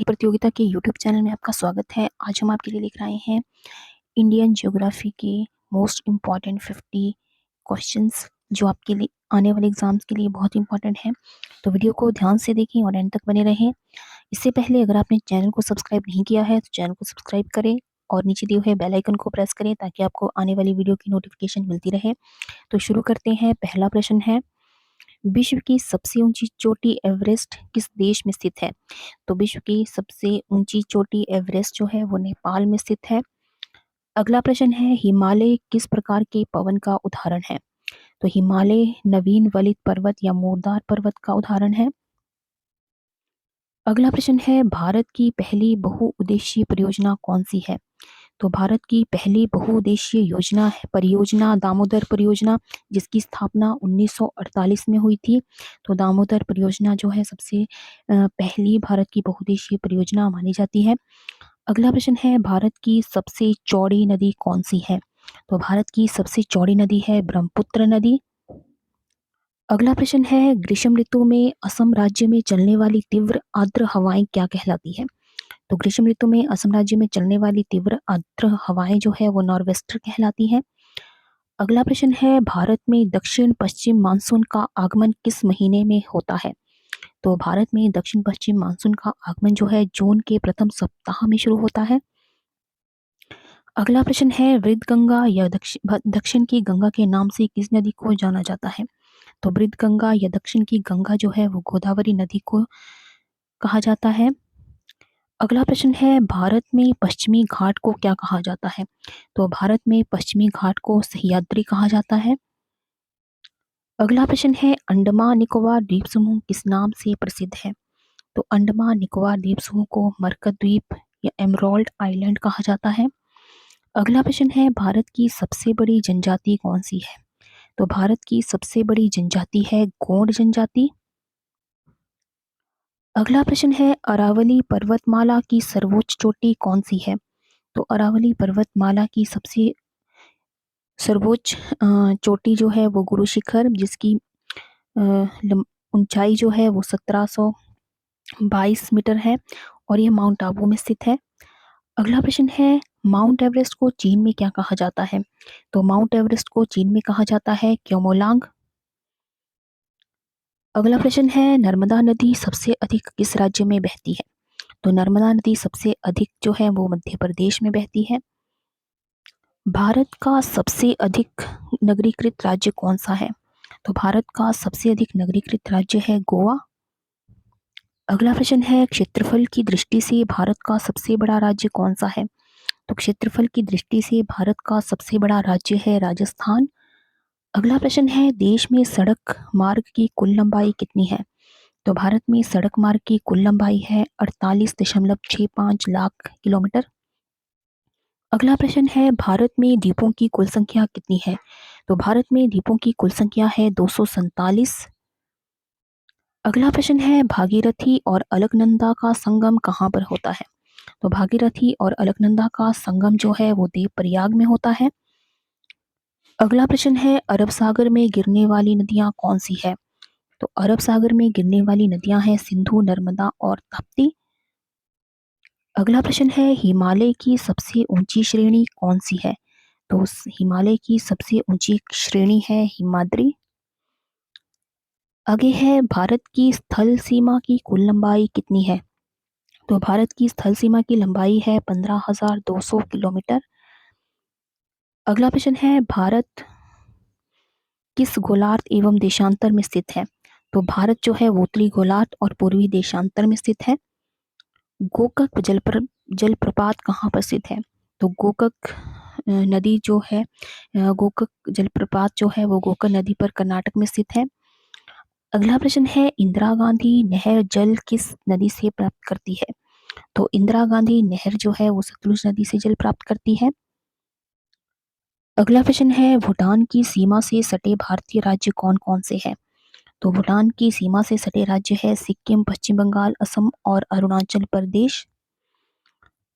प्रतियोगिता के YouTube channel में आपका स्वागत है। आज हम आपके लिए लेकर आए हैं इंडियन ज्योग्राफी के मोस्ट इम्पॉर्टेंट 50 क्वेश्चंस जो आपके लिए आने वाले एग्जाम्स के लिए बहुत इंपॉर्टेंट है। तो वीडियो को ध्यान से देखें और एंड तक बने रहें। इससे पहले अगर आपने चैनल को सब्सक्राइब नहीं किया है तो चैनल को सब्सक्राइब करें और नीचे दिए हुए बेल आइकन को प्रेस करें ताकि आपको आने वाली वीडियो की नोटिफिकेशन मिलती रहे। तो शुरू करते हैं। पहला प्रश्न है, विश्व की सबसे ऊंची चोटी एवरेस्ट किस देश में स्थित है? तो विश्व की सबसे ऊंची चोटी एवरेस्ट जो है वो नेपाल में स्थित है। अगला प्रश्न है, हिमालय किस प्रकार के पवन का उदाहरण है? तो हिमालय नवीन वलित पर्वत या मूरदार पर्वत का उदाहरण है। अगला प्रश्न है, भारत की पहली बहुउद्देशीय परियोजना कौन सी है? तो भारत की पहली बहुउद्देशीय योजना है परियोजना दामोदर परियोजना, जिसकी स्थापना 1948 में हुई थी। तो दामोदर परियोजना जो है सबसे पहली भारत की बहुउद्देशीय परियोजना मानी जाती है। अगला प्रश्न है, भारत की सबसे चौड़ी नदी कौन सी है? तो भारत की सबसे चौड़ी नदी है ब्रह्मपुत्र नदी। अगला प्रश्न है, ग्रीष्म ऋतु में असम राज्य में चलने वाली तीव्र आर्द्र हवाएं क्या कहलाती है? तो ग्रीष्म ऋतु में असम राज्य में चलने वाली तीव्र आर्द्र हवाएं जो है वो नॉर्वेस्टर कहलाती हैं। अगला प्रश्न है, भारत में दक्षिण पश्चिम मानसून का आगमन किस महीने में होता है? तो भारत में दक्षिण पश्चिम मानसून का आगमन जो है जून के प्रथम सप्ताह में शुरू होता है। अगला प्रश्न है, वृद्ध गंगा या दक्षिण की गंगा के नाम से किस नदी को जाना जाता है? तो वृद्ध गंगा या दक्षिण की गंगा जो है वो गोदावरी नदी को कहा जाता है। अगला प्रश्न है, भारत में पश्चिमी घाट को क्या कहा जाता है? तो भारत में पश्चिमी घाट को सह्याद्री कहा जाता है। अगला प्रश्न है, अंडमान निकोबार द्वीप समूह किस नाम से प्रसिद्ध है? तो अंडमान निकोबार द्वीप समूह को मरकत द्वीप या एमरोल्ड आइलैंड कहा जाता है। अगला प्रश्न है, भारत की सबसे बड़ी जनजाति कौन सी है? तो भारत की सबसे बड़ी जनजाति है गोंड जनजाति। अगला प्रश्न है, अरावली पर्वतमाला की सर्वोच्च चोटी कौन सी है? तो अरावली पर्वतमाला की सबसे सर्वोच्च चोटी जो है वो गुरु शिखर, जिसकी ऊंचाई जो है वो 1722 मीटर है और ये माउंट आबू में स्थित है। अगला प्रश्न है, माउंट एवरेस्ट को चीन में क्या कहा जाता है? तो माउंट एवरेस्ट को चीन में कहा जाता है क्योमोलांग। अगला प्रश्न है, नर्मदा नदी सबसे अधिक किस राज्य में बहती है? तो नर्मदा नदी सबसे अधिक जो है वो मध्य प्रदेश में बहती है। भारत का सबसे अधिक नगरीकृत राज्य कौन सा है? तो भारत का सबसे अधिक नगरीकृत राज्य है गोवा। अगला प्रश्न है, क्षेत्रफल की दृष्टि से भारत का सबसे बड़ा राज्य कौन सा है? तो क्षेत्रफल की दृष्टि से भारत का सबसे बड़ा राज्य है राजस्थान। अगला प्रश्न है, देश में सड़क मार्ग की कुल लंबाई कितनी है? तो भारत में सड़क मार्ग की कुल लंबाई है 48.65 लाख किलोमीटर। अगला प्रश्न है, भारत में द्वीपों की कुल संख्या कितनी है? तो भारत में द्वीपों की कुल संख्या है 247। अगला प्रश्न है, भागीरथी और अलकनंदा का संगम कहाँ पर होता है? तो भागीरथी और अलकनंदा का संगम जो है वो देवप्रयाग में होता है। अगला प्रश्न है, अरब सागर में गिरने वाली नदियां कौन सी है? तो अरब सागर में गिरने वाली नदियां हैं सिंधु, नर्मदा और ताप्ती। अगला प्रश्न है, हिमालय की सबसे ऊंची श्रेणी कौन सी है? तो हिमालय की सबसे ऊंची श्रेणी है हिमाद्री। आगे है, भारत की स्थल सीमा की कुल लंबाई कितनी है? तो भारत की स्थल सीमा की लंबाई है 15,200 किलोमीटर। अगला प्रश्न है, भारत किस गोलार्ध एवं देशांतर में स्थित है? तो भारत जो है वो उत्तरी गोलार्ध और पूर्वी देशांतर में स्थित है। गोकक जलप्रपात कहाँ पर स्थित है? तो गोकक नदी जो है गोकक जलप्रपात जो है वो गोकक नदी पर कर्नाटक में स्थित है। अगला प्रश्न है, इंदिरा गांधी नहर जल किस नदी से प्राप्त करती है? तो इंदिरा गांधी नहर जो है वो सतलुज नदी से जल प्राप्त करती है। अगला प्रश्न है, भूटान की सीमा से सटे भारतीय राज्य कौन कौन से हैं? तो भूटान की सीमा से सटे राज्य है सिक्किम, पश्चिम बंगाल, असम और अरुणाचल प्रदेश।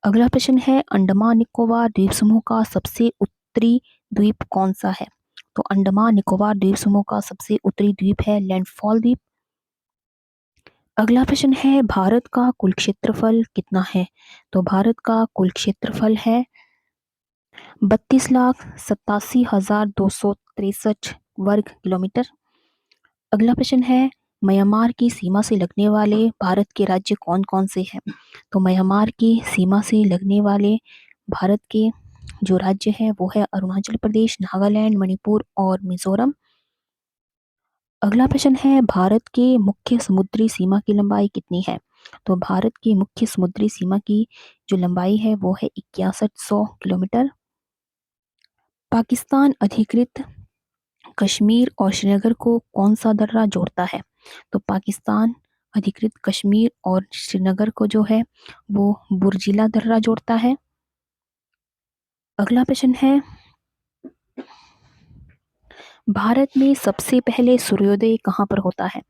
अगला प्रश्न है, अंडमान निकोबार द्वीप समूह का सबसे उत्तरी द्वीप कौन सा है? तो अंडमान निकोबार द्वीप समूह का सबसे उत्तरी द्वीप है लैंडफॉल द्वीप। अगला प्रश्न है भारत का कुल क्षेत्रफल कितना है? तो भारत का कुल क्षेत्रफल है 32,87,263 वर्ग किलोमीटर। अगला प्रश्न है म्यांमार की सीमा से लगने वाले भारत के राज्य कौन कौन से हैं? तो म्यांमार की सीमा से लगने वाले भारत के जो राज्य है वो है अरुणाचल प्रदेश, नागालैंड, मणिपुर और मिजोरम। अगला प्रश्न है भारत के मुख्य समुद्री सीमा की लंबाई कितनी है? तो भारत की मुख्य समुद्री सीमा की जो लंबाई है वो है 6100 किलोमीटर। पाकिस्तान अधिकृत कश्मीर और श्रीनगर को कौन सा दर्रा जोड़ता है? तो पाकिस्तान अधिकृत कश्मीर और श्रीनगर को जो है वो बुर्जिला दर्रा जोड़ता है। अगला प्रश्न है भारत में सबसे पहले सूर्योदय कहाँ पर होता है?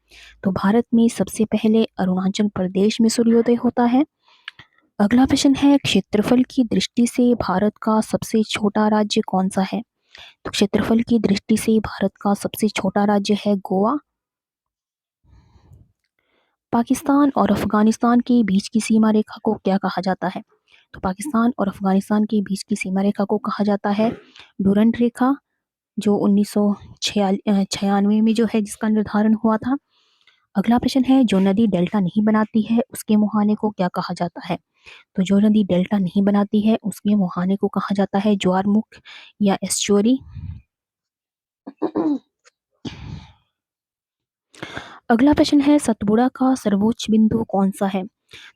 तो भारत में सबसे पहले अरुणाचल प्रदेश में सूर्योदय होता है। अगला प्रश्न है क्षेत्रफल की दृष्टि से भारत का सबसे छोटा राज्य कौन सा है? तो क्षेत्रफल की दृष्टि से भारत का सबसे छोटा राज्य है गोवा। पाकिस्तान और अफगानिस्तान के बीच की सीमा रेखा को क्या कहा जाता है? तो पाकिस्तान और अफगानिस्तान के बीच की सीमा रेखा को कहा जाता है डूरंट रेखा, जो 1996 में जो है जिसका निर्धारण हुआ था। अगला प्रश्न है जो नदी डेल्टा नहीं बनाती है उसके मुहाने को क्या कहा जाता है? तो जो नदी डेल्टा नहीं बनाती है उसके मुहाने को कहा जाता है ज्वारमुख या एस्चुअरी। अगला प्रश्न है सतपुड़ा का सर्वोच्च बिंदु कौन सा है?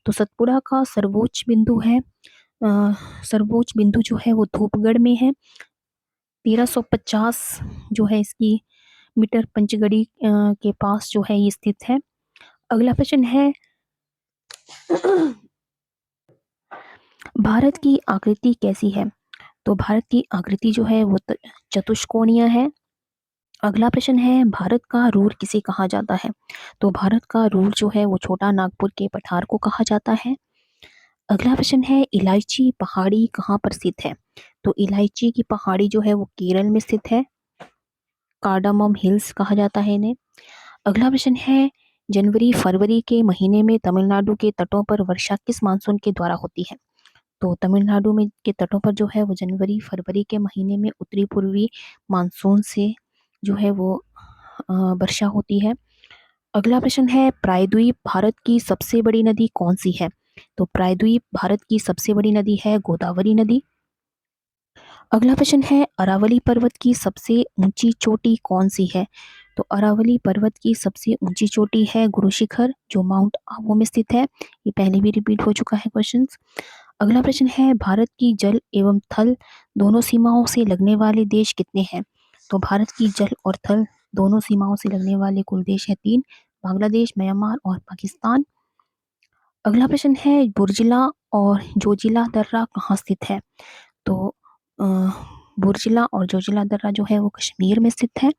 तो सतपुड़ा का सर्वोच्च बिंदु है सर्वोच्च बिंदु जो है वो धूपगढ़ में है। 1350 जो है इसकी मीटर पंचगढ़ी के पास जो है ये स्थित है। अगला प्रश्न है भारत की आकृति कैसी है? तो भारत की आकृति जो है वो चतुष्कोणीय है। अगला प्रश्न है भारत का रूर किसे कहा जाता है? तो भारत का रूर जो है वो छोटा नागपुर के पठार को कहा जाता है। अगला प्रश्न है इलायची पहाड़ी कहाँ पर स्थित है? तो इलायची की पहाड़ी जो है वो केरल में स्थित है। कार्डामम हिल्स कहा जाता है इन्हें। अगला प्रश्न है जनवरी फरवरी के महीने में तमिलनाडु के तटों पर वर्षा किस मानसून के द्वारा होती है? तो तमिलनाडु में के तटों पर जो है वो जनवरी फरवरी के महीने में उत्तरी पूर्वी मानसून से जो है वो वर्षा होती है। अगला प्रश्न है प्रायद्वीप भारत की सबसे बड़ी नदी कौन सी है? तो प्रायद्वीप भारत की सबसे बड़ी नदी है गोदावरी नदी। अगला प्रश्न है अरावली पर्वत की सबसे ऊंची चोटी कौन सी है? तो अरावली पर्वत की सबसे ऊंची चोटी है गुरु शिखर, जो माउंट आबू में स्थित है। ये पहले भी रिपीट हो चुका है क्वेश्चन। अगला प्रश्न है भारत की जल एवं थल दोनों सीमाओं से लगने वाले देश कितने हैं? तो भारत की जल और थल दोनों सीमाओं से लगने वाले कुल देश है 3, बांग्लादेश, म्यांमार और पाकिस्तान। अगला प्रश्न है बुर्जिला और जोजिला दर्रा कहाँ स्थित है? तो अ, बुर्जिला और जोजिला दर्रा जो है वो कश्मीर में स्थित है।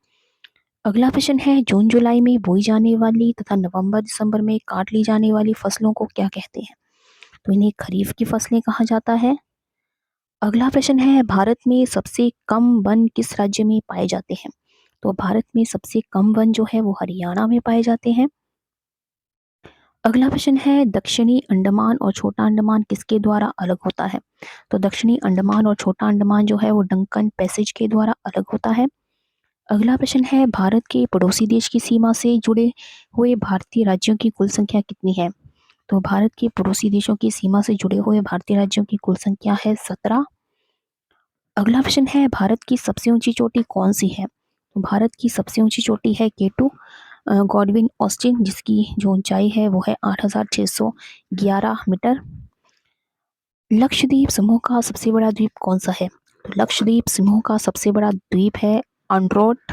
अगला प्रश्न है जून जुलाई में बोई जाने वाली तथा नवंबर दिसंबर में काट ली जाने वाली फसलों को क्या कहते हैं? तो इन्हें खरीफ की फसलें कहा जाता है। अगला प्रश्न है भारत में सबसे कम वन किस राज्य में पाए जाते हैं? तो भारत में सबसे कम वन जो है वो हरियाणा में पाए जाते हैं। अगला प्रश्न है दक्षिणी अंडमान और छोटा अंडमान किसके द्वारा अलग होता है? तो दक्षिणी अंडमान और छोटा अंडमान जो है वो डंकन पैसेज के द्वारा अलग होता है। अगला प्रश्न है भारत के पड़ोसी देश की सीमा से जुड़े हुए भारतीय राज्यों की कुल संख्या कितनी है? तो भारत के पड़ोसी देशों की सीमा से जुड़े हुए भारतीय राज्यों की कुल संख्या है 17। अगला प्रश्न है भारत की सबसे ऊंची चोटी कौन सी है? तो भारत की सबसे ऊंची चोटी है केटू गॉडविन ऑस्टिन, जिसकी जो ऊंचाई है वो है 8,611 मीटर। लक्षद्वीप समूह का सबसे बड़ा द्वीप कौन सा है? तो लक्षद्वीप समूह का सबसे बड़ा द्वीप है आंड्रोट।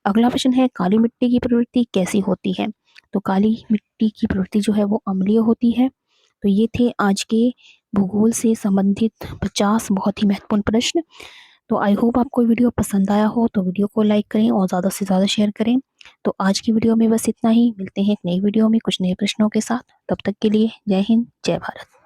अगला प्रश्न है काली मिट्टी की प्रवृत्ति कैसी होती है? तो काली मिट्टी की प्रवृत्ति जो है वो अम्लीय होती है। तो ये थे आज के भूगोल से संबंधित 50 बहुत ही महत्वपूर्ण प्रश्न। तो आई होप आपको वीडियो पसंद आया हो, तो वीडियो को लाइक करें और ज़्यादा से ज़्यादा शेयर करें। तो आज की वीडियो में बस इतना ही, मिलते हैं एक नई वीडियो में कुछ नए प्रश्नों के साथ। तब तक के लिए जय हिंद, जय भारत।